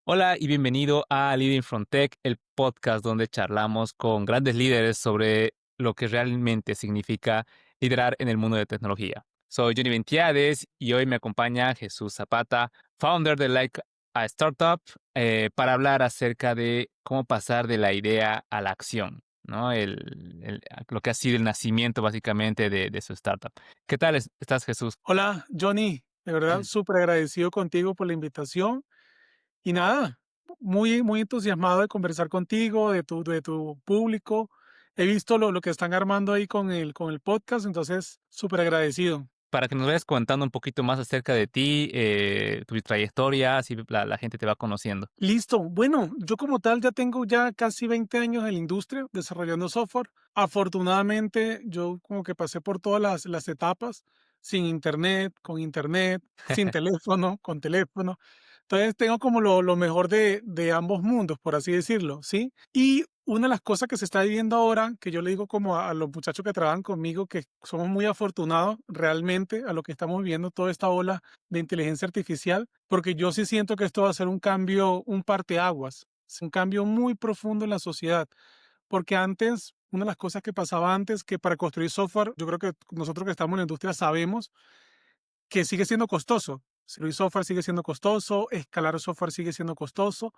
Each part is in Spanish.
Hola y bienvenido a Leading from Tech, el podcast donde charlamos con grandes líderes sobre lo que realmente significa liderar en el mundo de tecnología. Soy Johnny Ventiades y hoy me acompaña Jesús Zapata, founder de Like a Startup, para hablar acerca de cómo pasar de la idea a la acción, ¿no? Lo que ha sido el nacimiento básicamente de su startup. ¿Qué tal estás, Jesús? Hola, Johnny, de verdad súper agradecido contigo por la invitación y nada, muy entusiasmado de conversar contigo, de tu público. He visto lo que están armando ahí con el podcast, entonces súper agradecido. Para que nos vayas contando un poquito más acerca de ti, tu trayectoria, así la gente te va conociendo. Listo, bueno, yo como tal ya tengo ya casi 20 años en la industria desarrollando software. Afortunadamente, yo como que pasé por todas las etapas, sin internet, con internet, sin teléfono, con teléfono. Entonces tengo como lo mejor de ambos mundos, por así decirlo, ¿sí? Y una de las cosas que se está viviendo ahora, que yo le digo como a los muchachos que trabajan conmigo, que somos muy afortunados realmente a lo que estamos viviendo toda esta ola de inteligencia artificial, porque yo sí siento que esto va a ser un cambio, un parteaguas, es un cambio muy profundo en la sociedad, porque antes, una de las cosas que pasaba antes, que para construir software, yo creo que nosotros que estamos en la industria sabemos que sigue siendo costoso. Construir software sigue siendo costoso, escalar software sigue siendo costoso,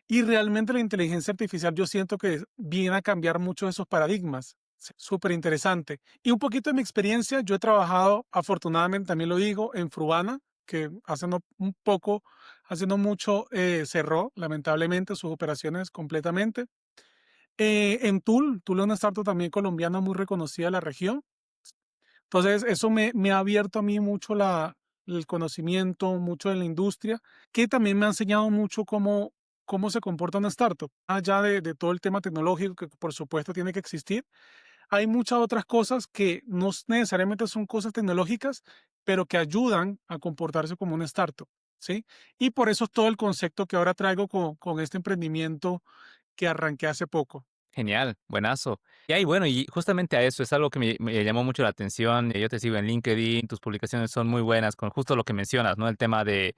y realmente la inteligencia artificial yo siento que viene a cambiar muchos de esos paradigmas. Súper interesante. Y un poquito de mi experiencia, yo he trabajado, afortunadamente también lo digo, en Frubana, que hace un poco, hace no mucho, cerró lamentablemente sus operaciones completamente. En Tool es una startup también colombiana muy reconocida en la región. Entonces, eso me ha abierto a mí mucho el conocimiento, mucho de la industria, que también me ha enseñado mucho cómo se comporta una startup. Allá de todo el tema tecnológico que por supuesto tiene que existir, hay muchas otras cosas que no necesariamente son cosas tecnológicas, pero que ayudan a comportarse como una startup, ¿sí? Y por eso es todo el concepto que ahora traigo con este emprendimiento que arranqué hace poco. Genial, buenazo. Y bueno, y justamente a eso es algo que me llamó mucho la atención. Yo te sigo en LinkedIn, tus publicaciones son muy buenas con justo lo que mencionas, ¿no? El tema de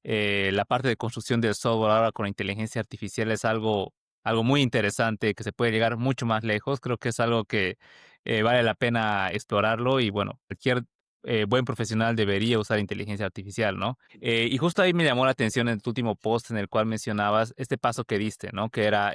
la parte de construcción del software ahora con la inteligencia artificial es algo muy interesante que se puede llegar mucho más lejos. Creo que es algo que vale la pena explorarlo y bueno, cualquier buen profesional debería usar inteligencia artificial, ¿no? Y justo ahí me llamó la atención en tu último post en el cual mencionabas este paso que diste, ¿no? Que era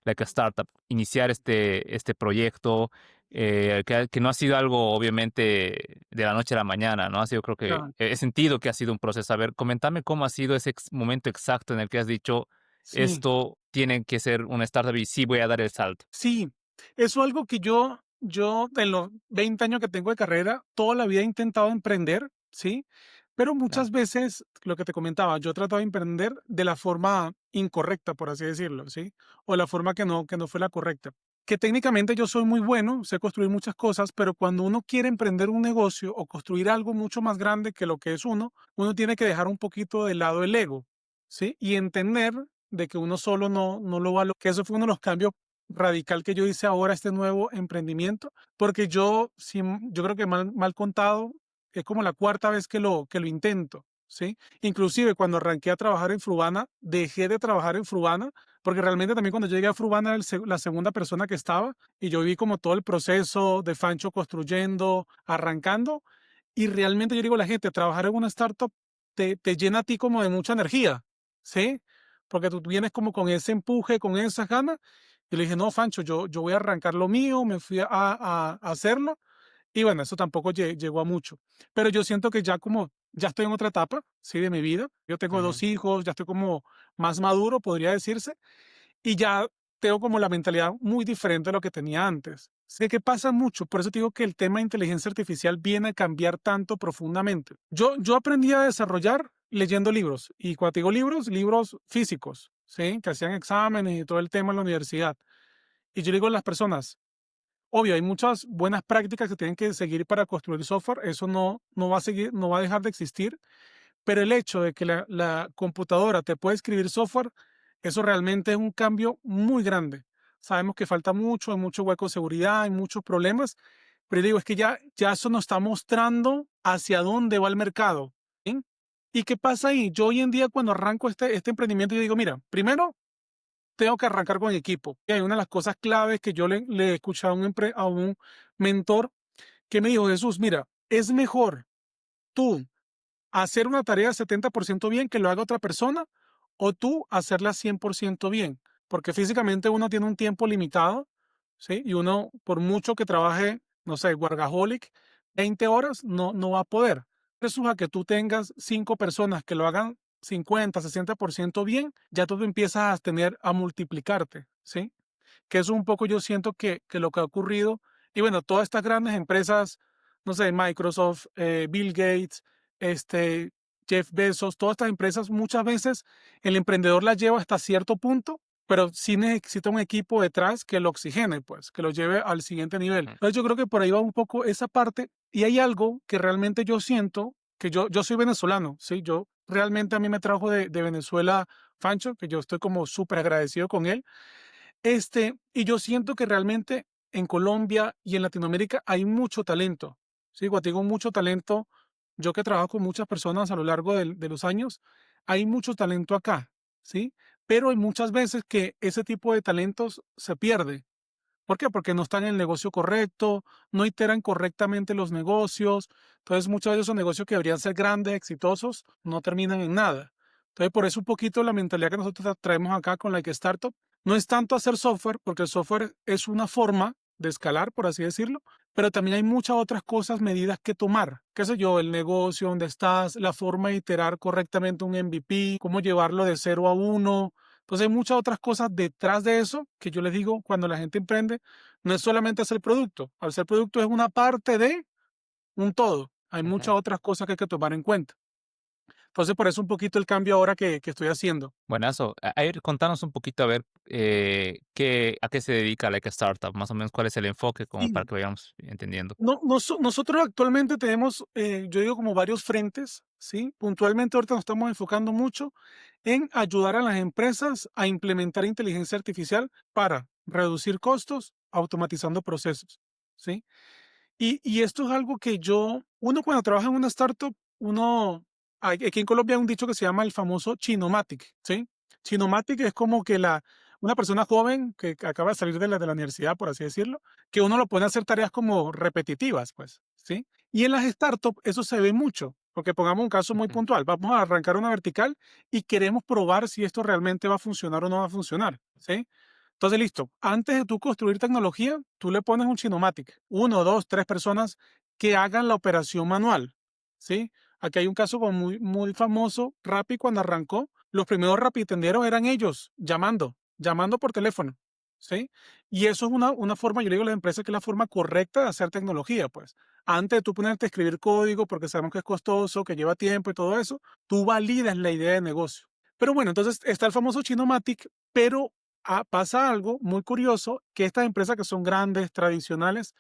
like a startup, iniciar este proyecto, que no ha sido algo obviamente de la noche a la mañana, ¿no? Ha sido, creo que Ya, he sentido que ha sido un proceso. A ver, coméntame cómo ha sido ese momento exacto en el que has dicho, sí. esto tiene que ser una startup y sí voy a dar el salto. Sí, eso es algo que yo en los 20 años que tengo de carrera, toda la vida he intentado emprender, ¿sí? Pero Claro. muchas veces, lo que te comentaba, yo he tratado de emprender de la forma incorrecta, por así decirlo, ¿sí? O la forma que no fue la correcta. Que técnicamente yo soy muy bueno, sé construir muchas cosas, pero cuando uno quiere emprender un negocio o construir algo mucho más grande que lo que es uno tiene que dejar un poquito de lado el ego, ¿sí? Y entender de que uno solo no lo va a que eso fue uno de los cambios radical que yo hice ahora, este nuevo emprendimiento, porque yo creo que mal contado, es como la cuarta vez que lo intento, ¿sí? Inclusive cuando arranqué a trabajar en Frubana, dejé de trabajar en Frubana, porque realmente también cuando llegué a Frubana era la segunda persona que estaba, y yo vi como todo el proceso de Fancho construyendo, arrancando, y realmente yo digo a la gente, trabajar en una startup te llena a ti como de mucha energía, ¿sí? Porque tú vienes como con ese empuje, con esas ganas, y le dije, no, Fancho, yo voy a arrancar lo mío, me fui a hacerlo. Y bueno, eso tampoco llegó a mucho. Pero yo siento que ya estoy en otra etapa, sí, de mi vida. Yo tengo Ujú. 2 hijos, ya estoy como más maduro, podría decirse, y ya tengo como la mentalidad muy diferente a lo que tenía antes. Sé que pasa mucho, por eso te digo que el tema de inteligencia artificial viene a cambiar tanto profundamente. Yo aprendí a desarrollar leyendo libros, y cuando te digo libros, libros físicos, ¿sí? Que hacían exámenes y todo el tema en la universidad. Y yo le digo a las personas, obvio, hay muchas buenas prácticas que tienen que seguir para construir software, eso no va a seguir, no va a dejar de existir, pero el hecho de que la computadora te puede escribir software, eso realmente es un cambio muy grande. Sabemos que falta mucho, hay mucho hueco de seguridad, hay muchos problemas, pero yo digo, es que ya eso nos está mostrando hacia dónde va el mercado, ¿sí? ¿Y qué pasa ahí? Yo hoy en día cuando arranco este emprendimiento, yo digo, mira, primero tengo que arrancar con equipo. Y hay una de las cosas claves que yo le he escuchado a un mentor que me dijo, Jesús, mira, es mejor tú hacer una tarea 70% bien que lo haga otra persona o tú hacerla 100% bien, porque físicamente uno tiene un tiempo limitado, ¿sí? Y uno, por mucho que trabaje, no sé, workaholic, 20 horas, no va a poder. Eso a que tú tengas 5 personas que lo hagan 50, 60% bien, ya tú empiezas a tener a multiplicarte, ¿sí? Que es un poco yo siento que lo que ha ocurrido. Y bueno, todas estas grandes empresas, no sé, Microsoft, Bill Gates, este, Jeff Bezos, todas estas empresas, muchas veces el emprendedor las lleva hasta cierto punto, pero sí necesita un equipo detrás que lo oxigene, pues, que lo lleve al siguiente nivel. Mm, Entonces yo creo que por ahí va un poco esa parte. Y hay algo que realmente yo siento, que yo soy venezolano, ¿sí? Yo realmente a mí me trajo de Venezuela Fancho, que yo estoy como súper agradecido con él, y yo siento que realmente en Colombia y en Latinoamérica hay mucho talento. Sí, cuando digo mucho talento, yo que trabajo con muchas personas a lo largo de los años, hay mucho talento acá, ¿sí? Pero hay muchas veces que ese tipo de talentos se pierde. ¿Por qué? Porque no están en el negocio correcto, no iteran correctamente los negocios. Entonces, muchos de esos negocios que deberían ser grandes, exitosos, no terminan en nada. Entonces, por eso un poquito la mentalidad que nosotros traemos acá con Like Startup no es tanto hacer software, porque el software es una forma de escalar, por así decirlo, pero también hay muchas otras cosas, medidas que tomar. Qué sé yo, el negocio, dónde estás, la forma de iterar correctamente un MVP, cómo llevarlo de 0 a 1. Entonces hay muchas otras cosas detrás de eso que yo les digo, cuando la gente emprende, no es solamente hacer producto. Hacer producto es una parte de un todo. Hay ujú. muchas otras cosas que hay que tomar en cuenta. Entonces, por eso un poquito el cambio ahora que estoy haciendo. Buenazo. A ver, contanos un poquito, a ver, a qué se dedica Like a Startup, más o menos cuál es el enfoque, como para Sí, que vayamos entendiendo. nosotros actualmente tenemos, yo digo, como varios frentes, ¿sí? Puntualmente ahorita nos estamos enfocando mucho en ayudar a las empresas a implementar inteligencia artificial para reducir costos, automatizando procesos, ¿sí? Y esto es algo que uno cuando trabaja en una startup, aquí en Colombia hay un dicho que se llama el famoso Chinomatic, ¿sí? Chinomatic es como que una persona joven que acaba de salir de la universidad, por así decirlo, que uno lo pone a hacer tareas como repetitivas, pues, ¿sí? Y en las startups eso se ve mucho, porque pongamos un caso muy Ujú, puntual, vamos a arrancar una vertical y queremos probar si esto realmente va a funcionar o no va a funcionar, ¿sí? Entonces, listo. Antes de tú construir tecnología, tú le pones un Chinomatic, uno, dos, tres personas que hagan la operación manual, ¿sí? Aquí hay un caso como muy famoso. Rappi, cuando arrancó, los primeros rapitenderos eran ellos, llamando por teléfono, ¿sí? Y eso es una forma, yo le digo a las empresas que es la forma correcta de hacer tecnología, pues. Antes de tú ponerte a escribir código, porque sabemos que es costoso, que lleva tiempo y todo eso, tú validas la idea de negocio. Pero bueno, entonces está el famoso Chinomatic, pero pasa algo muy curioso, que estas empresas que son grandes, tradicionales,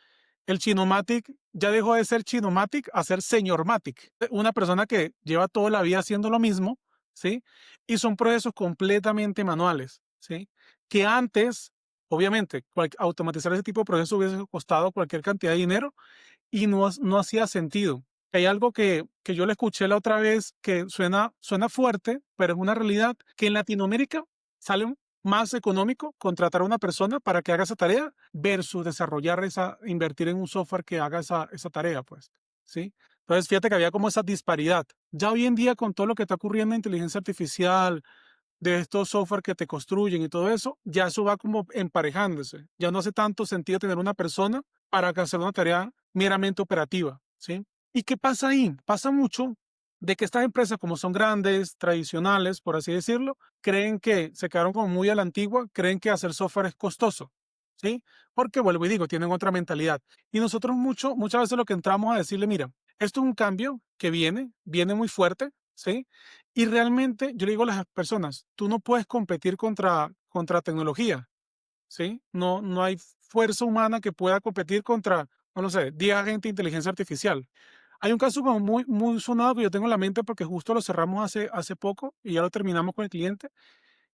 el Chinomatic ya dejó de ser Chinomatic a ser Señormatic. Una persona que lleva toda la vida haciendo lo mismo, ¿sí? Y son procesos completamente manuales, ¿sí? Que antes, obviamente, automatizar ese tipo de procesos hubiese costado cualquier cantidad de dinero y no hacía sentido. Hay algo que yo le escuché la otra vez que suena fuerte, pero es una realidad que en Latinoamérica sale más económico contratar a una persona para que haga esa tarea versus invertir en un software que haga esa tarea, pues, ¿sí? Entonces, fíjate que había como esa disparidad. Ya hoy en día, con todo lo que está ocurriendo en inteligencia artificial, de estos software que te construyen y todo eso, ya eso va como emparejándose. Ya no hace tanto sentido tener una persona para que hacer una tarea meramente operativa, ¿sí? ¿Y qué pasa ahí? Pasa mucho de que estas empresas, como son grandes, tradicionales, por así decirlo, creen que se quedaron como muy a la antigua, creen que hacer software es costoso, ¿sí? Porque, vuelvo y digo, tienen otra mentalidad. Y nosotros muchas veces lo que entramos a decirle, mira, esto es un cambio que viene muy fuerte, ¿sí? Y realmente yo le digo a las personas, tú no puedes competir contra tecnología, ¿sí? No hay fuerza humana que pueda competir contra, no sé, 10 agentes de inteligencia artificial. Hay un caso como muy sonado que yo tengo en la mente porque justo lo cerramos hace poco y ya lo terminamos con el cliente,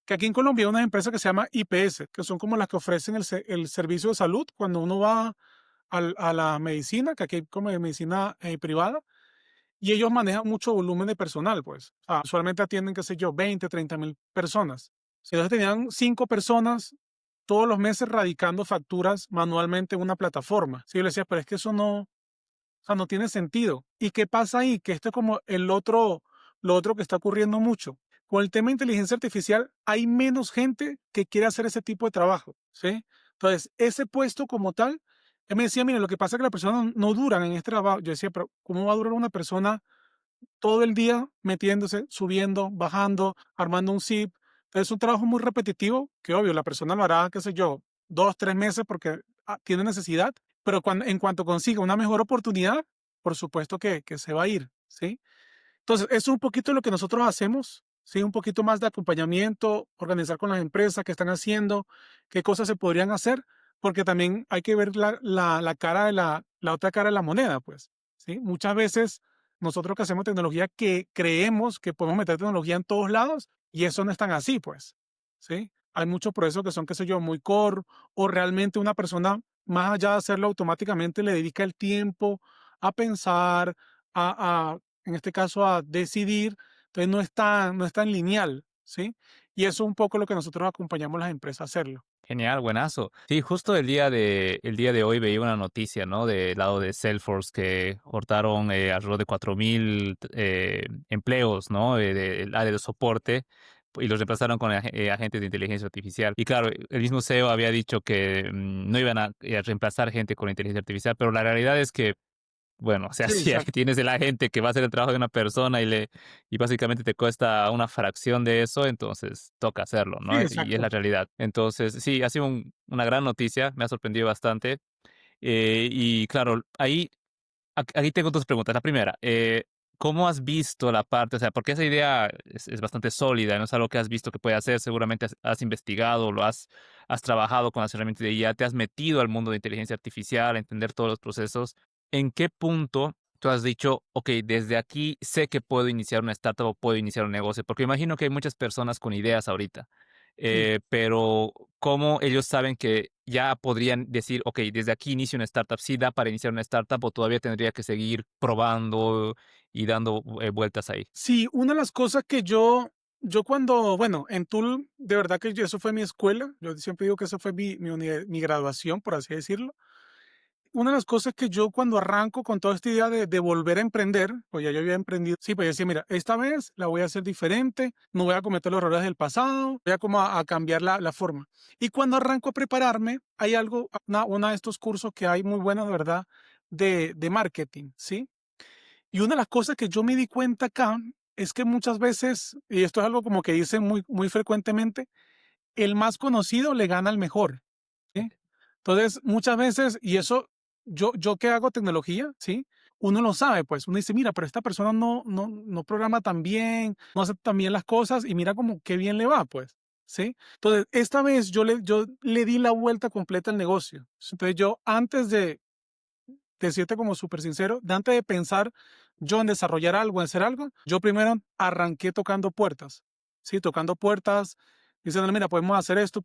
que aquí en Colombia hay una empresa que se llama IPS, que son como las que ofrecen el servicio de salud cuando uno va a la medicina, que aquí hay como de medicina privada, y ellos manejan mucho volumen de personal, pues. Usualmente atienden, qué sé yo, 20, 30 mil personas. Si ellos tenían 5 personas todos los meses radicando facturas manualmente en una plataforma. Si yo le decía, pero es que eso no, o sea, no tiene sentido. ¿Y qué pasa ahí? Que esto es como lo otro que está ocurriendo mucho. Con el tema de inteligencia artificial, hay menos gente que quiere hacer ese tipo de trabajo, ¿sí? Entonces, ese puesto como tal, él me decía, mire, lo que pasa es que las personas no duran en este trabajo. Yo decía, pero ¿cómo va a durar una persona todo el día metiéndose, subiendo, bajando, armando un zip? Entonces, es un trabajo muy repetitivo, que obvio, la persona lo hará, qué sé yo, 2, 3 meses porque tiene necesidad, pero en cuanto consiga una mejor oportunidad, por supuesto que se va a ir, ¿sí? Entonces, eso es un poquito lo que nosotros hacemos, ¿sí? Un poquito más de acompañamiento, organizar con las empresas qué están haciendo, qué cosas se podrían hacer, porque también hay que ver la cara de la otra cara de la moneda, pues, ¿sí? Muchas veces nosotros que hacemos tecnología que creemos que podemos meter tecnología en todos lados y eso no es tan así, pues, ¿sí? Hay muchos procesos que son, qué sé yo, muy core o realmente una persona, más allá de hacerlo automáticamente, le dedica el tiempo a pensar, en este caso a decidir, entonces no es tan lineal, ¿sí? Y eso es un poco lo que nosotros acompañamos a las empresas a hacerlo. Genial, buenazo. Sí, justo el día de hoy veía una noticia, ¿no? Del lado de Salesforce que cortaron alrededor de 4.000 empleos, ¿no? Del área de soporte y los reemplazaron con agentes de inteligencia artificial. Y claro, el mismo CEO había dicho que no iban a reemplazar gente con inteligencia artificial, pero la realidad es que bueno, o sea, Sí, si ahí exacto. tienes el agente que va a hacer el trabajo de una persona y básicamente te cuesta una fracción de eso, entonces toca hacerlo, Sí, ¿no? Y es la exacto. realidad. Entonces, sí, ha sido una gran noticia, me ha sorprendido bastante. Y claro, aquí tengo dos preguntas. La primera, ¿cómo has visto la parte? O sea, porque esa idea es bastante sólida, no es algo que has visto que puede hacer, seguramente has investigado, has trabajado con las herramientas de IA, te has metido al mundo de inteligencia artificial, a entender todos los procesos. ¿En qué punto tú has dicho, ok, desde aquí sé que puedo iniciar una startup o puedo iniciar un negocio? Porque imagino que hay muchas personas con ideas ahorita, Sí. pero ¿cómo ellos saben que ya podrían decir, ok, desde aquí inicio una startup? ¿Sí da para iniciar una startup o todavía tendría que seguir probando y dando vueltas ahí? Sí, una de las cosas que yo cuando, bueno, en Tool, de verdad que eso fue mi escuela. Yo siempre digo que eso fue mi graduación, por así decirlo. Una de las cosas que yo cuando arranco con toda esta idea de volver a emprender, pues ya yo había emprendido, sí, pues yo decía, mira, esta vez la voy a hacer diferente, no voy a cometer los errores del pasado, voy a como a cambiar la forma. Y cuando arranco a prepararme, hay algo, una de estos cursos que hay muy buenos, de verdad, de marketing, ¿sí? Y una de las cosas que yo me di cuenta acá es que muchas veces, y esto es algo como que dicen muy frecuentemente, el más conocido le gana al mejor, ¿sí? Entonces, muchas veces, y eso, yo que hago tecnología, ¿sí? Uno lo sabe, pues, uno dice, mira, pero esta persona no programa tan bien, no hace tan bien las cosas, y mira como qué bien le va, pues, ¿sí? Entonces, esta vez yo le di la vuelta completa al negocio. Entonces, yo antes de decirte como súper sincero, de antes de pensar yo en desarrollar algo, en hacer algo, yo primero arranqué tocando puertas, ¿sí? Tocando puertas, diciendo, mira, podemos hacer esto,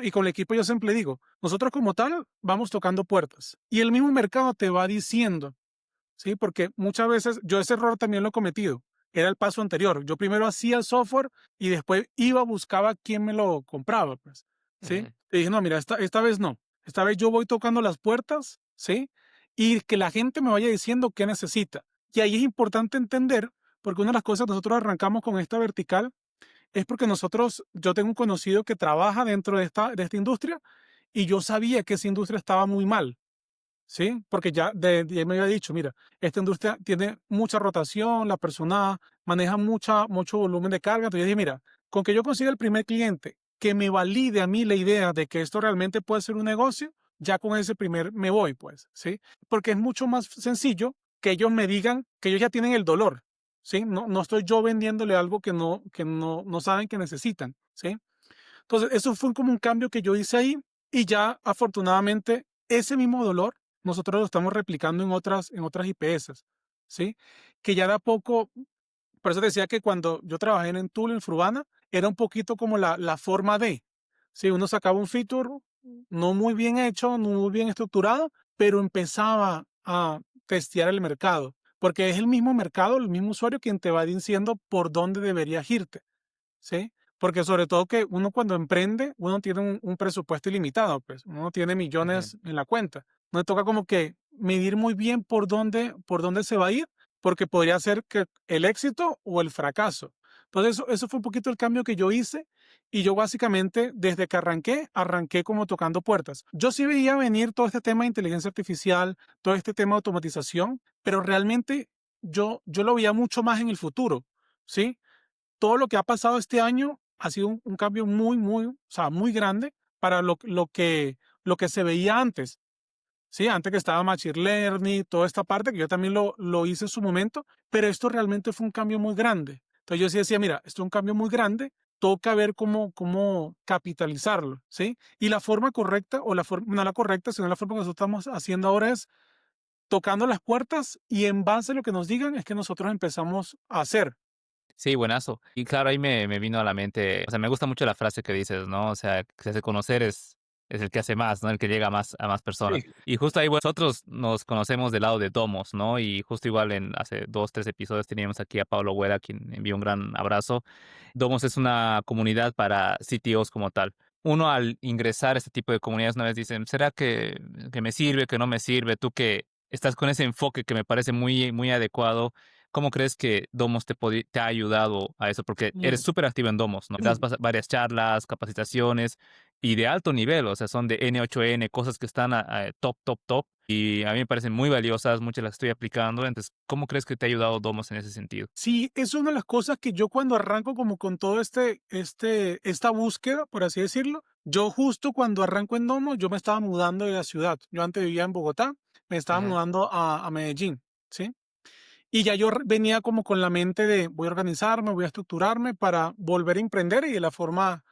y con el equipo yo siempre digo, nosotros como tal vamos tocando puertas, y el mismo mercado te va diciendo, ¿sí? Porque muchas veces yo ese error también lo he cometido, era el paso anterior, yo primero hacía el software y después buscaba quién me lo compraba, pues, ¿sí? Ujú, Y dije, no, mira, esta vez no, esta vez yo voy tocando las puertas, ¿sí? Y que la gente me vaya diciendo qué necesita. Y ahí es importante entender, porque una de las cosas que nosotros arrancamos con esta vertical es porque yo tengo un conocido que trabaja dentro de esta industria y yo sabía que esa industria estaba muy mal. ¿Sí? Porque ya me había dicho, mira, esta industria tiene mucha rotación, la persona maneja mucho volumen de carga. Entonces yo dije, mira, con que yo consiga el primer cliente que me valide a mí la idea de que esto realmente puede ser un negocio, ya con ese primer me voy, pues, ¿sí? Porque es mucho más sencillo que ellos me digan que ellos ya tienen el dolor, ¿sí? No estoy yo vendiéndole algo que no saben que necesitan, ¿sí? Entonces, eso fue como un cambio que yo hice ahí y ya afortunadamente ese mismo dolor nosotros lo estamos replicando en otras IPS, ¿sí? Que ya de a poco, por eso te decía que cuando yo trabajé en Tool, en Frubana, era un poquito como la forma de, ¿sí? Uno sacaba un feature no muy bien hecho, no muy bien estructurado, pero empezaba a testear el mercado. porque es el mismo mercado, el mismo usuario quien te va diciendo por dónde deberías irte, ¿sí? Porque sobre todo que uno cuando emprende, uno tiene un presupuesto ilimitado, pues, uno no tiene Ujú. millones en la cuenta. No toca como que medir muy bien por dónde se va a ir, porque podría ser que el éxito o el fracaso. Entonces, eso fue un poquito el cambio que yo hice y yo básicamente desde que arranqué como tocando puertas. Yo sí veía venir todo este tema de inteligencia artificial, todo este tema de automatización, pero realmente yo lo veía mucho más en el futuro, ¿sí? Todo lo que ha pasado este año ha sido un cambio o sea, muy grande para lo que se veía antes. Sí, antes que estaba Machine Learning, toda esta parte que yo también lo hice en su momento, pero esto realmente fue un cambio muy grande. Entonces yo sí decía, mira, esto es un cambio muy grande, toca ver cómo capitalizarlo, ¿sí? Y la forma correcta, o la forma, no la correcta, sino la forma que nosotros estamos haciendo ahora es tocando las puertas y en base a lo que nos digan es que nosotros empezamos a hacer. Sí, buenazo. Y claro, ahí me vino a la mente, o sea, me gusta mucho la frase que dices, ¿no? O sea, que se hace conocer es el que hace más, ¿no? El que llega a más personas. Sí. Y justo ahí, bueno, nosotros nos conocemos del lado de Domos, ¿no? Y justo igual en hace 2, 3 episodios teníamos aquí a Pablo Güera, quien envió un gran abrazo. Domos es una comunidad para CTOs como tal. Uno al ingresar a este tipo de comunidades una vez dicen, ¿será que me sirve, que no me sirve? Tú que estás con ese enfoque que me parece muy, muy adecuado. ¿Cómo crees que Domos te ha ayudado a eso? Porque eres Mm. súper activo en Domos, ¿no? Das varias charlas, capacitaciones y de alto nivel, o sea, son de N8N, cosas que están top, top, top. Y a mí me parecen muy valiosas, muchas las estoy aplicando. Entonces, ¿cómo crees que te ha ayudado Domos en ese sentido? Sí, es una de las cosas que yo cuando arranco como con todo esta búsqueda, por así decirlo, yo justo cuando arranco en Domo, yo me estaba mudando de la ciudad. Yo antes vivía en Bogotá, me estaba Ujú, mudando a Medellín, ¿sí? Y ya yo venía como con la mente de voy a organizarme, voy a estructurarme para volver a emprender y de la forma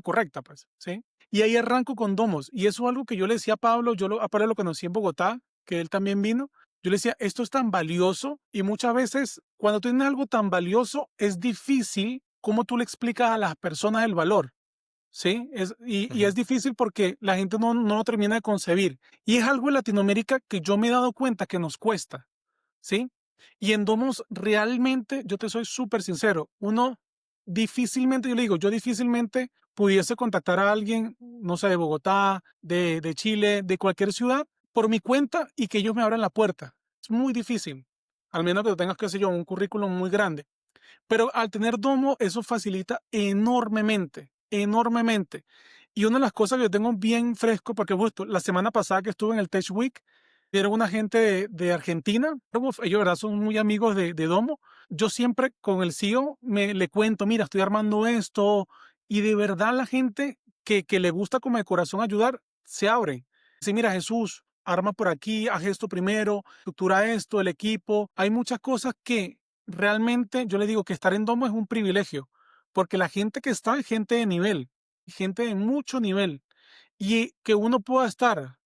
correcta, pues, ¿sí? Y ahí arranco con Domos. Y eso es algo que yo le decía a Pablo, a Pablo lo conocí en Bogotá, que él también vino. Yo le decía, esto es tan valioso y muchas veces cuando tienes algo tan valioso es difícil cómo tú le explicas a las personas el valor, ¿sí? Y ujú, es difícil porque la gente no lo termina de concebir. Y es algo en Latinoamérica que yo me he dado cuenta que nos cuesta, ¿sí? Y en Domos realmente, yo te soy súper sincero, uno difícilmente, yo le digo, yo difícilmente pudiese contactar a alguien, no sé, de Bogotá, de Chile, de cualquier ciudad, por mi cuenta y que ellos me abran la puerta. Es muy difícil, al menos que tengas, qué sé yo, un currículum muy grande. Pero al tener Domo, eso facilita enormemente, enormemente. Y una de las cosas que yo tengo bien fresco, porque justo la semana pasada que estuve en el Tech Week, vieron una gente de Argentina, uf, ellos ¿verdad? Son muy amigos de Domo. Yo siempre con el CEO le cuento, mira, estoy armando esto, y de verdad la gente que le gusta como de corazón ayudar, se abre. Dice, mira, Jesús, arma por aquí, haz esto primero, estructura esto, el equipo. Hay muchas cosas que realmente yo le digo que estar en Domo es un privilegio, porque la gente que está es gente de nivel, gente de mucho nivel, y que uno pueda estar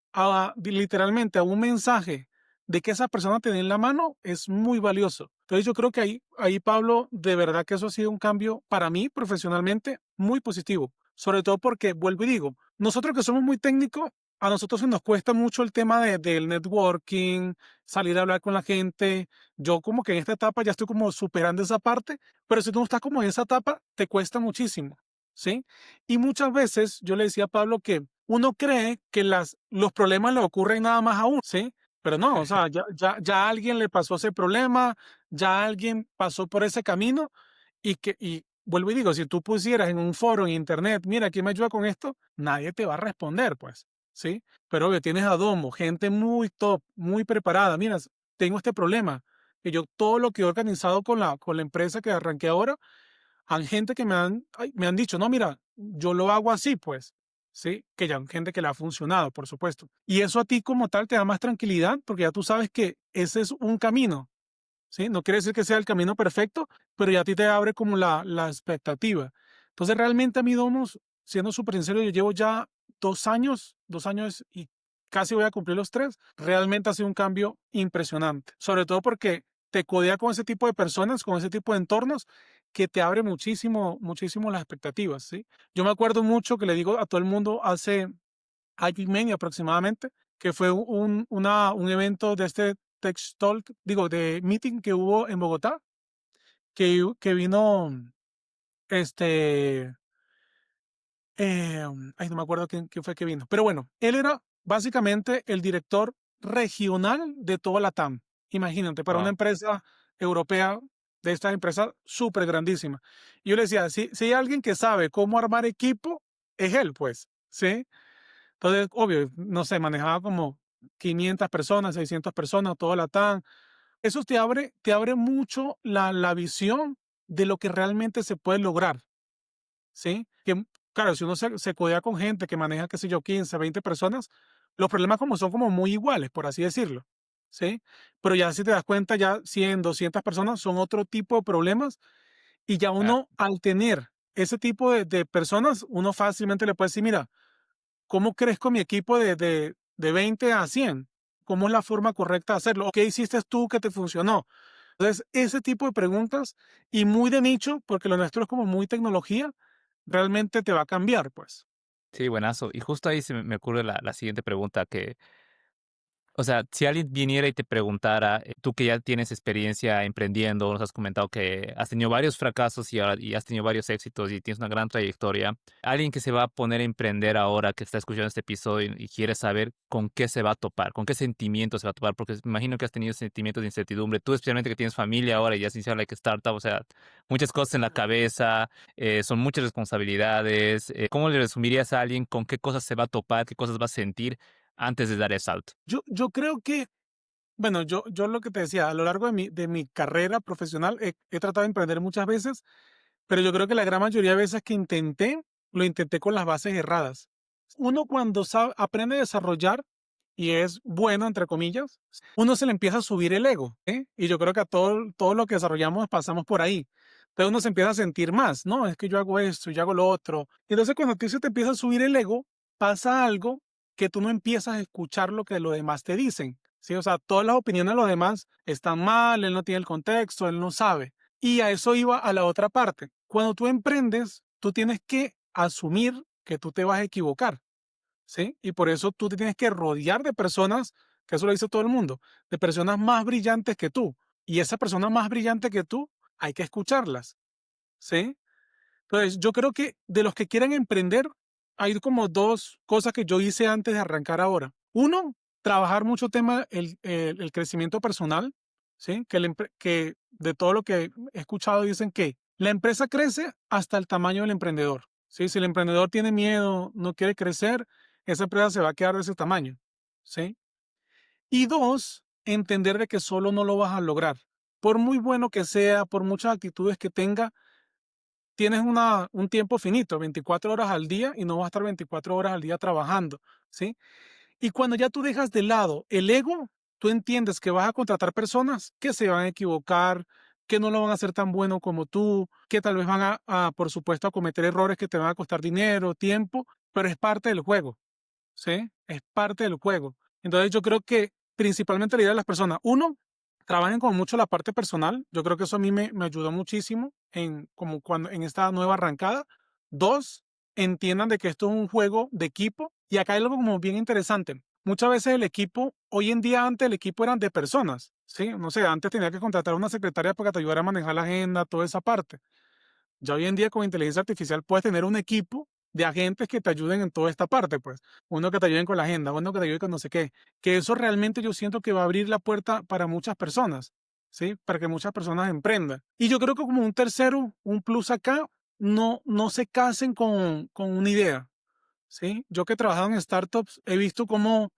literalmente a un mensaje de que esa persona te dé en la mano es muy valioso. Entonces yo creo que ahí Pablo, de verdad que eso ha sido un cambio para mí profesionalmente muy positivo, sobre todo porque, vuelvo y digo, nosotros que somos muy técnicos, a nosotros se nos cuesta mucho el tema del networking, salir a hablar con la gente. Yo como que en esta etapa ya estoy como superando esa parte, pero si tú no estás como en esa etapa, te cuesta muchísimo, ¿sí? Y muchas veces yo le decía a Pablo que uno cree que los problemas le ocurren nada más a uno, ¿sí? Pero no, o sea, ya a alguien le pasó ese problema, ya alguien pasó por ese camino y vuelvo y digo, si tú pusieras en un foro en internet, mira, ¿quién me ayuda con esto? Nadie te va a responder, pues, ¿sí? Pero obvio, tienes a Domo, gente muy top, muy preparada. Mira, tengo este problema, que yo todo lo que he organizado con la empresa que arranqué ahora, hay gente que me han dicho, no, mira, yo lo hago así, pues, ¿sí? Que ya hay gente que le ha funcionado, por supuesto. Y eso a ti como tal te da más tranquilidad porque ya tú sabes que ese es un camino, ¿sí? No quiere decir que sea el camino perfecto, pero ya a ti te abre como la expectativa. Entonces, realmente a mí, Domus, siendo súper sincero, yo llevo ya 2 años y casi voy a cumplir los 3. Realmente ha sido un cambio impresionante, sobre todo porque te codea con ese tipo de personas, con ese tipo de entornos que te abre muchísimo, muchísimo las expectativas, ¿sí? Yo me acuerdo mucho que le digo a todo el mundo hace año y medio aproximadamente, que fue un evento de este Tech Talk, digo, de meeting que hubo en Bogotá, que vino, este, ay, no me acuerdo quién fue que vino, pero bueno, él era básicamente el director regional de toda la TAM. Imagínate, para una Wow. empresa europea, de esta empresa súper grandísima. Y yo le decía, si hay alguien que sabe cómo armar equipo, es él, pues, ¿sí? Entonces, obvio, no sé, manejaba como 500 personas, 600 personas, toda la TAM. Eso te abre mucho la visión de lo que realmente se puede lograr, ¿sí? Claro, si uno se codea con gente que maneja, qué sé yo, 15, 20 personas, los problemas como son como muy iguales, por así decirlo, ¿sí? Pero ya si te das cuenta, ya 100, 200 personas son otro tipo de problemas y ya uno al tener ese tipo de personas, uno fácilmente le puede decir, mira, ¿cómo crezco mi equipo de 20 a 100? ¿Cómo es la forma correcta de hacerlo? ¿O qué hiciste tú que te funcionó? Entonces, ese tipo de preguntas y muy de nicho, porque lo nuestro es como muy tecnología, realmente te va a cambiar, pues. Sí, buenazo. Y justo ahí se me ocurre la siguiente pregunta que, o sea, si alguien viniera y te preguntara, tú que ya tienes experiencia emprendiendo, nos has comentado que has tenido varios fracasos y has tenido varios éxitos y tienes una gran trayectoria, alguien que se va a poner a emprender ahora, que está escuchando este episodio y quiere saber con qué se va a topar, con qué sentimientos se va a topar, porque me imagino que has tenido sentimientos de incertidumbre, tú especialmente que tienes familia ahora y ya has iniciado like startup, o sea, muchas cosas en la cabeza, son muchas responsabilidades. ¿Cómo le resumirías a alguien con qué cosas se va a topar, qué cosas va a sentir antes de dar el salto? Yo creo que, bueno, yo lo que te decía, a lo largo de mi carrera profesional he tratado de emprender muchas veces, pero yo creo que la gran mayoría de veces que intenté, lo intenté con las bases erradas. Uno cuando aprende a desarrollar y es bueno, entre comillas, uno se le empieza a subir el ego, ¿eh? Y yo creo que a todo lo que desarrollamos pasamos por ahí. Entonces uno se empieza a sentir más, no, es que yo hago esto, yo hago lo otro. Y entonces cuando a ti se te empieza a subir el ego, pasa algo que tú no empiezas a escuchar lo que los demás te dicen, ¿sí? O sea, todas las opiniones de los demás están mal, él no tiene el contexto, él no sabe. Y a eso iba a la otra parte. Cuando tú emprendes, tú tienes que asumir que tú te vas a equivocar, ¿sí? Y por eso tú te tienes que rodear de personas, que eso lo dice todo el mundo, de personas más brillantes que tú. Y esa persona más brillante que tú, hay que escucharlas, ¿sí? Entonces, yo creo que de los que quieran emprender, hay como dos cosas que yo hice antes de arrancar ahora. Uno, trabajar mucho tema el crecimiento personal, ¿sí? Que de todo lo que he escuchado dicen que la empresa crece hasta el tamaño del emprendedor, ¿sí? Si el emprendedor tiene miedo, no quiere crecer, esa empresa se va a quedar de ese tamaño, ¿sí? Y dos, entender de que solo no lo vas a lograr. Por muy bueno que sea, por muchas actitudes que tenga, tienes un tiempo finito, 24 horas al día, y no vas a estar 24 horas al día trabajando, ¿sí? Y cuando ya tú dejas de lado el ego, tú entiendes que vas a contratar personas que se van a equivocar, que no lo van a hacer tan bueno como tú, que tal vez van por supuesto, a cometer errores que te van a costar dinero, tiempo, pero es parte del juego, ¿sí? Es parte del juego. Entonces yo creo que principalmente la idea de las personas, uno, trabajen con mucho la parte personal. Yo creo que eso a mí me ayudó muchísimo como cuando en esta nueva arrancada. Dos, entiendan de que esto es un juego de equipo y acá hay algo como bien interesante. Muchas veces el equipo, hoy en día antes el equipo eran de personas, ¿sí? No sé, antes tenía que contratar a una secretaria para que te ayudara a manejar la agenda, toda esa parte. Ya hoy en día con inteligencia artificial puedes tener un equipo de agentes que te ayuden en toda esta parte, pues. Uno que te ayuden con la agenda, uno que te ayude con no sé qué. Que eso realmente yo siento que va a abrir la puerta para muchas personas, ¿sí? Para que muchas personas emprendan. Y yo creo que como un tercero, un plus acá, no se casen con una idea, ¿sí? Yo que he trabajado en startups, he visto cómo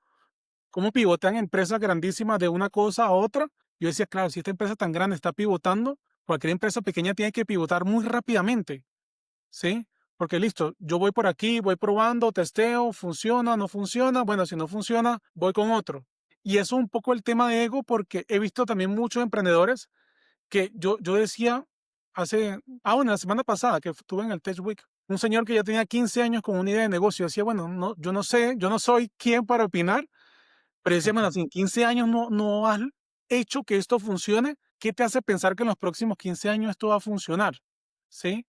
pivotean empresas grandísimas de una cosa a otra. Yo decía, claro, si esta empresa tan grande está pivotando, cualquier empresa pequeña tiene que pivotar muy rápidamente, ¿sí? Porque listo, yo voy por aquí, voy probando, testeo, funciona, no funciona. Bueno, si no funciona, voy con otro. Y eso es un poco el tema de ego, porque he visto también muchos emprendedores que yo decía bueno, la semana pasada que estuve en el Tech Week, un señor que ya tenía 15 años con una idea de negocio, decía, bueno, no, yo no sé, yo no soy quien para opinar, pero decía, bueno, si en 15 años no has hecho que esto funcione, ¿qué te hace pensar que en los próximos 15 años esto va a funcionar? ¿Sí?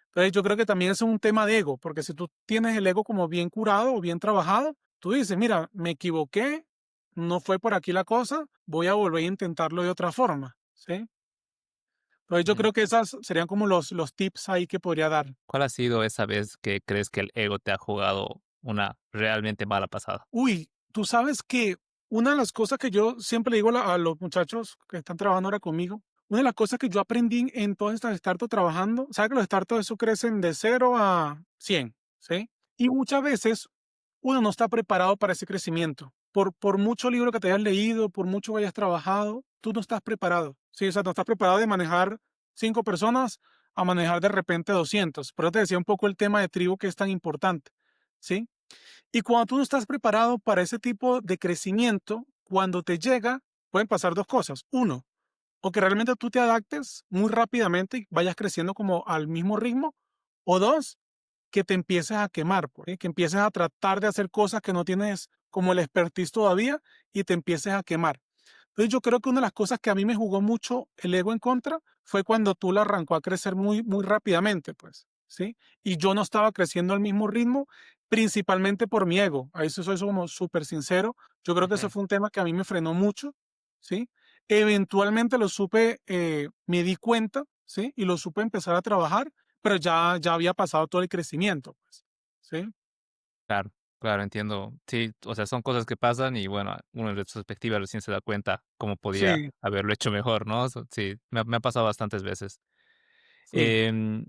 Entonces yo creo que también es un tema de ego, porque si tú tienes el ego como bien curado o bien trabajado, tú dices, mira, me equivoqué, no fue por aquí la cosa, voy a volver a intentarlo de otra forma, ¿sí? Entonces yo Mm. creo que esas serían como los tips ahí que podría dar. ¿Cuál ha sido esa vez que crees que el ego te ha jugado una realmente mala pasada? Uy, tú sabes que una de las cosas que yo siempre le digo a los muchachos que están trabajando ahora conmigo, una de las cosas que yo aprendí en todas estas startups trabajando, sabes que los startups eso crecen de 0 a 100, ¿sí? Y muchas veces uno no está preparado para ese crecimiento. Por mucho libro que te hayas leído, por mucho que hayas trabajado, tú no estás preparado. Sí, o sea, no estás preparado de manejar 5 personas a manejar de repente 200. Por eso te decía un poco el tema de tribu que es tan importante, ¿sí? Y cuando tú no estás preparado para ese tipo de crecimiento, cuando te llega, pueden pasar dos cosas. Uno, o que realmente tú te adaptes muy rápidamente y vayas creciendo como al mismo ritmo. O dos, que te empieces a quemar, pues, ¿sí? Que empieces a tratar de hacer cosas que no tienes como el expertise todavía y te empieces a quemar. Entonces yo creo que una de las cosas que a mí me jugó mucho el ego en contra fue cuando tú la arrancó a crecer muy, muy rápidamente, pues, ¿sí? Y yo no estaba creciendo al mismo ritmo, principalmente por mi ego. A eso soy como súper sincero. Yo creo que eso Ujú. fue un tema que a mí me frenó mucho, ¿sí? Eventualmente lo supe, me di cuenta, ¿sí? Y lo supe empezar a trabajar, pero ya había pasado todo el crecimiento, pues, ¿sí? Claro, claro, entiendo. Sí, o sea, son cosas que pasan y bueno, uno en retrospectiva recién se da cuenta cómo podía Sí, haberlo hecho mejor, ¿no? Sí, me ha pasado bastantes veces. sí.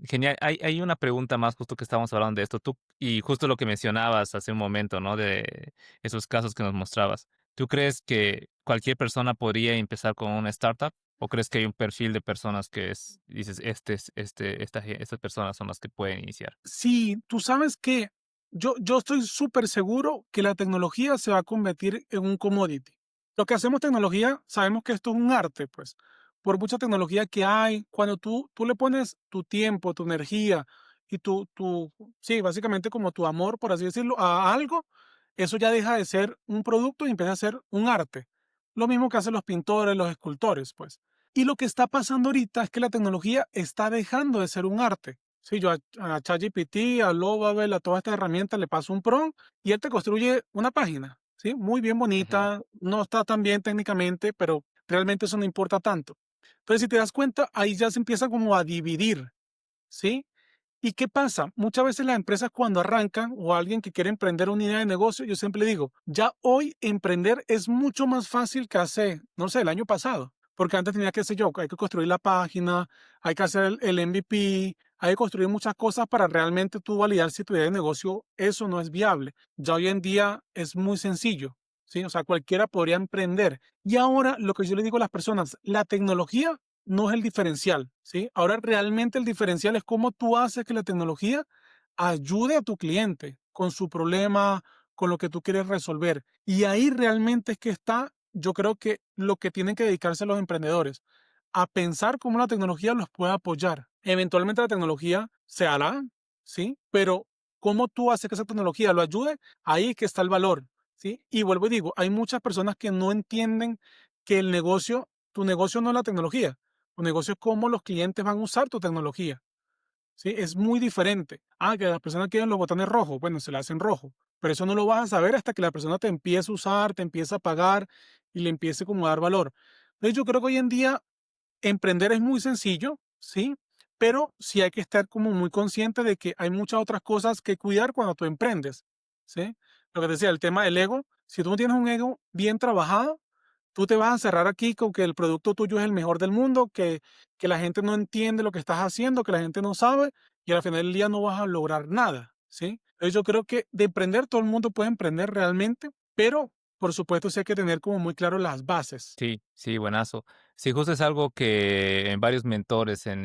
Genial. Hay una pregunta más, justo que estábamos hablando de esto, tú, y justo lo que mencionabas hace un momento, ¿no? De esos casos que nos mostrabas. ¿Tú crees que cualquier persona podría empezar con una startup? ¿O crees que hay un perfil de personas que es, dices, estas personas son las que pueden iniciar? Sí, tú sabes que yo estoy súper seguro que la tecnología se va a convertir en un commodity. Lo que hacemos tecnología, sabemos que esto es un arte, pues, por mucha tecnología que hay, cuando tú le pones tu tiempo, tu energía y sí, básicamente como tu amor, por así decirlo, a algo, eso ya deja de ser un producto y empieza a ser un arte. Lo mismo que hacen los pintores, los escultores, pues. Y lo que está pasando ahorita es que la tecnología está dejando de ser un arte. Sí, yo a ChatGPT, a Lovable, a todas estas herramientas le paso un prompt y él te construye una página, ¿sí? Muy bien Ujú. bonita, no está tan bien técnicamente, pero realmente eso no importa tanto. Entonces, si te das cuenta, ahí ya se empieza como a dividir, ¿sí? ¿Y qué pasa? Muchas veces las empresas cuando arrancan o alguien que quiere emprender una idea de negocio, yo siempre le digo, ya hoy emprender es mucho más fácil que hace, no sé, el año pasado, porque antes tenía que ser yo, hay que construir la página, hay que hacer el MVP, hay que construir muchas cosas para realmente tú validar si tu idea de negocio eso no es viable. Ya hoy en día es muy sencillo, ¿sí? O sea, cualquiera podría emprender. Y ahora lo que yo le digo a las personas, la tecnología no es el diferencial, ¿sí? Ahora realmente el diferencial es cómo tú haces que la tecnología ayude a tu cliente con su problema, con lo que tú quieres resolver. Y ahí realmente es que está, yo creo que lo que tienen que dedicarse los emprendedores, a pensar cómo la tecnología los puede apoyar. Eventualmente la tecnología se hará, ¿sí? Pero cómo tú haces que esa tecnología lo ayude, ahí es que está el valor, ¿sí? Y vuelvo y digo, hay muchas personas que no entienden que el negocio, tu negocio no es la tecnología, tu negocio es cómo los clientes van a usar tu tecnología, ¿sí? Es muy diferente. Ah, que las personas quieren los botones rojos, bueno, se le hacen rojo, pero eso no lo vas a saber hasta que la persona te empiece a usar, te empiece a pagar y le empiece como a dar valor. Entonces yo creo que hoy en día emprender es muy sencillo, ¿sí? Pero sí hay que estar como muy consciente de que hay muchas otras cosas que cuidar cuando tú emprendes, ¿sí? Lo que te decía, el tema del ego, si tú no tienes un ego bien trabajado, tú te vas a cerrar aquí con que el producto tuyo es el mejor del mundo, que la gente no entiende lo que estás haciendo, que la gente no sabe, y al final del día no vas a lograr nada, ¿sí? Entonces yo creo que de emprender todo el mundo puede emprender realmente, pero por supuesto sí hay que tener como muy claro las bases. Sí, sí, buenazo. Sí, justo es algo que en varios mentores en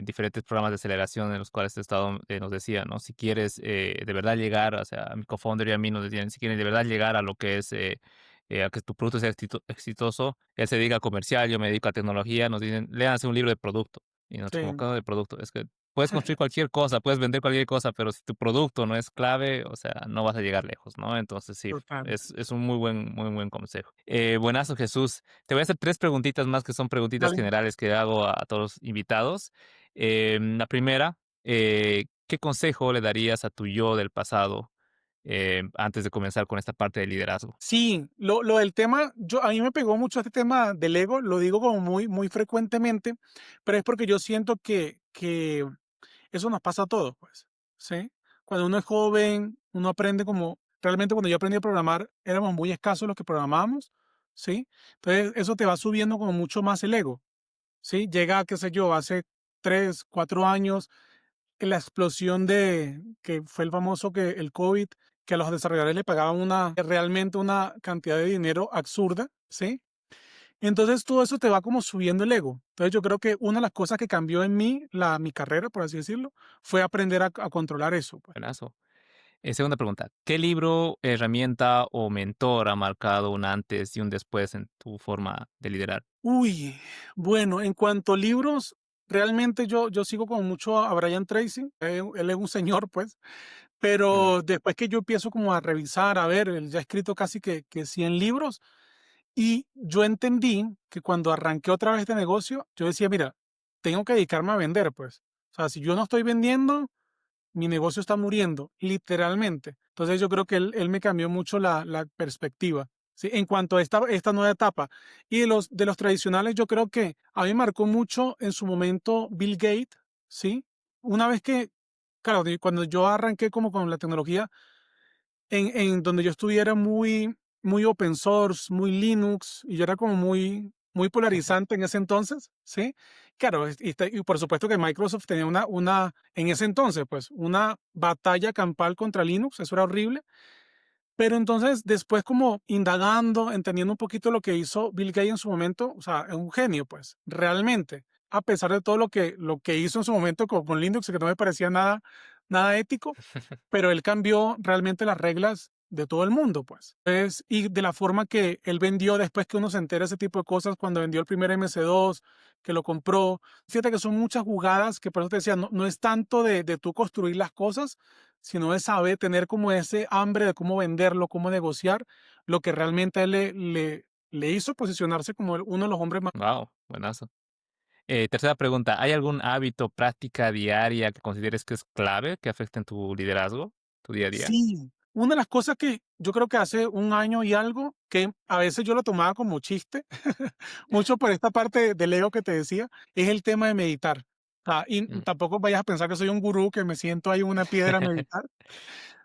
diferentes programas de aceleración en los cuales he estado, nos decían, ¿no? Si quieres de verdad llegar, o sea, a mi cofounder y a mí nos decían, si quieren de verdad llegar a lo que es, a que tu producto sea exitoso, él se dedica a comercial, yo me dedico a tecnología, nos dicen, léanse un libro de producto. Y nosotros, como, Sí, ¿qué de producto? Es que puedes construir cualquier cosa, puedes vender cualquier cosa, pero si tu producto no es clave, o sea, no vas a llegar lejos, ¿no? Entonces, sí, total. es un muy buen consejo. Buenazo, Jesús. Te voy a hacer 3 preguntitas más, que son preguntitas Dale. generales que hago a todos los invitados. La primera, ¿qué consejo le darías a tu yo del pasado? antes de comenzar con esta parte de liderazgo. Sí, lo del tema, a mí me pegó mucho este tema del ego, lo digo como muy, muy frecuentemente, pero es porque yo siento que eso nos pasa a todos, pues, ¿sí? Cuando uno es joven, uno aprende como, realmente cuando yo aprendí a programar, éramos muy escasos los que programábamos, ¿sí? Entonces, eso te va subiendo como mucho más el ego, ¿sí? Llega, qué sé yo, hace 3, 4 años, la explosión que fue el famoso el COVID, que a los desarrolladores le pagaban realmente una cantidad de dinero absurda, ¿sí? Entonces todo eso te va como subiendo el ego. Entonces yo creo que una de las cosas que cambió en mí, mi carrera, por así decirlo, fue aprender a controlar eso, pues. Buenazo. Segunda pregunta, ¿qué libro, herramienta o mentor ha marcado un antes y un después en tu forma de liderar? Uy, bueno, en cuanto a libros, realmente yo sigo como mucho a Brian Tracy. Él es un señor, pues, Mm, pero después que yo empiezo como a revisar, a ver, él ya ha escrito casi que 100 libros. Y yo entendí que cuando arranqué otra vez este negocio, yo decía, mira, tengo que dedicarme a vender, pues. O sea, si yo no estoy vendiendo, mi negocio está muriendo, literalmente. Entonces yo creo que él me cambió mucho la perspectiva, ¿sí? En cuanto a esta nueva etapa. Y de los tradicionales, yo creo que a mí me marcó mucho en su momento Bill Gates, ¿sí? Una vez claro, cuando yo arranqué como con la tecnología, en donde yo estuviera muy, muy open source, muy Linux, y yo era como muy, muy polarizante en ese entonces, ¿sí? Claro, y por supuesto que Microsoft tenía en ese entonces, pues, una batalla campal contra Linux, eso era horrible, pero entonces después como indagando, entendiendo un poquito lo que hizo Bill Gates en su momento, o sea, es un genio, pues, realmente, a pesar de todo lo que hizo en su momento con Linux, que no me parecía nada ético, pero él cambió realmente las reglas de todo el mundo, pues. Y de la forma que él vendió, después que uno se entera ese tipo de cosas, cuando vendió el primer MC2, que lo compró. Fíjate que son muchas jugadas que por eso te decía, no es tanto de tú construir las cosas, sino de saber tener como ese hambre de cómo venderlo, cómo negociar, lo que realmente a él le hizo posicionarse como uno de los hombres más. wow, buenazo. Tercera pregunta, ¿hay algún hábito, práctica diaria que consideres que es clave que afecte en tu liderazgo, tu día a día? Sí, una de las cosas que yo creo que hace un año y algo, que a veces yo lo tomaba como chiste, mucho por esta parte del ego que te decía, es el tema de meditar. Y Mm. tampoco vayas a pensar que soy un gurú, que me siento ahí en una piedra a meditar,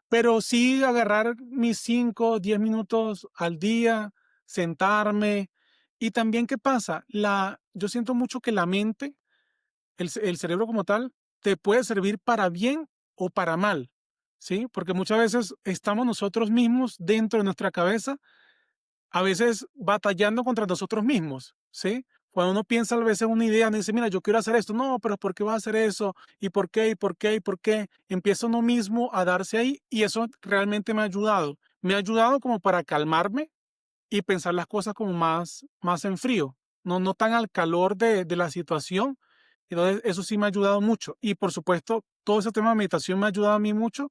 pero sí agarrar mis 5, 10 minutos al día, sentarme. Y también, ¿qué pasa? Yo siento mucho que la mente, el cerebro como tal, te puede servir para bien o para mal, ¿sí? Porque muchas veces estamos nosotros mismos dentro de nuestra cabeza, a veces batallando contra nosotros mismos, ¿sí? Cuando uno piensa a veces una idea, uno dice, mira, yo quiero hacer esto, no, pero ¿por qué vas a hacer eso? ¿Y por qué? ¿Y por qué? ¿Y por qué? Empieza uno mismo a darse ahí y eso realmente me ha ayudado. Me ha ayudado como para calmarme y pensar las cosas como más en frío, no tan al calor de la situación. Entonces, eso sí me ha ayudado mucho. Y por supuesto, todo ese tema de meditación me ha ayudado a mí mucho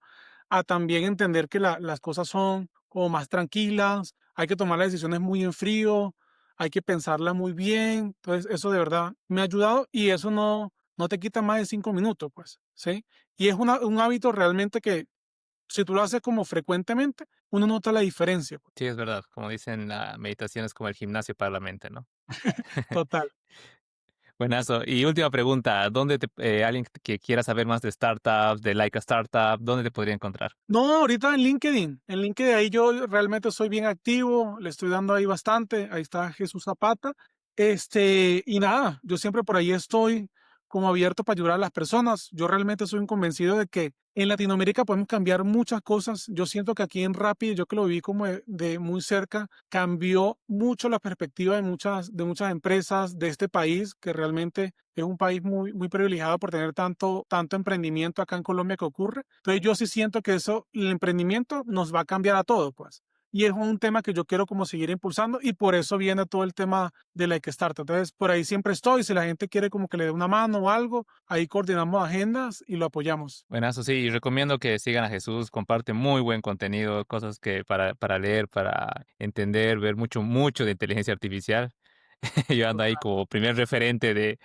a también entender que las cosas son como más tranquilas, hay que tomar las decisiones muy en frío, hay que pensarlas muy bien. Entonces, eso de verdad me ha ayudado y eso no te quita más de 5 minutos, pues, ¿sí? Y es un hábito realmente que si tú lo haces como frecuentemente, uno nota la diferencia, pues. Sí, es verdad. Como dicen, la meditación es como el gimnasio para la mente, ¿no? Total. Buenazo. Y última pregunta, alguien que quiera saber más de startups, de Like a Startup, ¿dónde te podría encontrar? No, ahorita en LinkedIn. En LinkedIn ahí yo realmente soy bien activo, le estoy dando ahí bastante. Ahí está Jesús Zapata. Y nada, yo siempre por ahí estoy como abierto para ayudar a las personas. Yo realmente soy un convencido de que en Latinoamérica podemos cambiar muchas cosas. Yo siento que aquí en Rappi, yo que lo vi como de muy cerca, cambió mucho la perspectiva de muchas empresas de este país, que realmente es un país muy, muy privilegiado por tener tanto emprendimiento acá en Colombia que ocurre. Entonces yo sí siento que el emprendimiento nos va a cambiar a todos, pues. Y es un tema que yo quiero como seguir impulsando y por eso viene todo el tema de la Startup. Entonces, por ahí siempre estoy. Si la gente quiere como que le dé una mano o algo, ahí coordinamos agendas y lo apoyamos. Buenazo, sí, y recomiendo que sigan a Jesús, comparte muy buen contenido, cosas que para leer, para entender, ver mucho, mucho de inteligencia artificial. Yo ando ahí Total. como primer referente de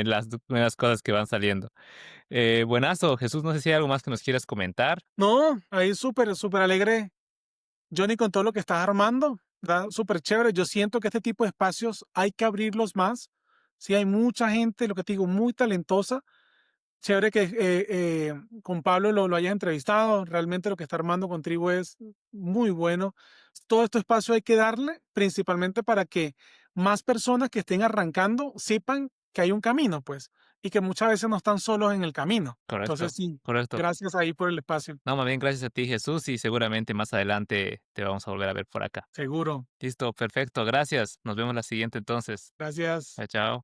las nuevas cosas que van saliendo. Buenazo, Jesús, no sé si hay algo más que nos quieras comentar. No, ahí súper, súper alegre, Johnny, con todo lo que estás armando. Está súper chévere. Yo siento que este tipo de espacios hay que abrirlos más. Sí, hay mucha gente, lo que te digo, muy talentosa. Chévere que con Pablo lo hayas entrevistado. Realmente lo que está armando con Tribu es muy bueno. Todo este espacio hay que darle, principalmente para que más personas que estén arrancando sepan que hay un camino, pues, y que muchas veces no están solos en el camino. Entonces, Correcto, sí, correcto. gracias ahí por el espacio. No, más bien gracias a ti, Jesús, y seguramente más adelante te vamos a volver a ver por acá. Seguro. Listo, perfecto, gracias. Nos vemos la siguiente entonces. Gracias. Chao, chao.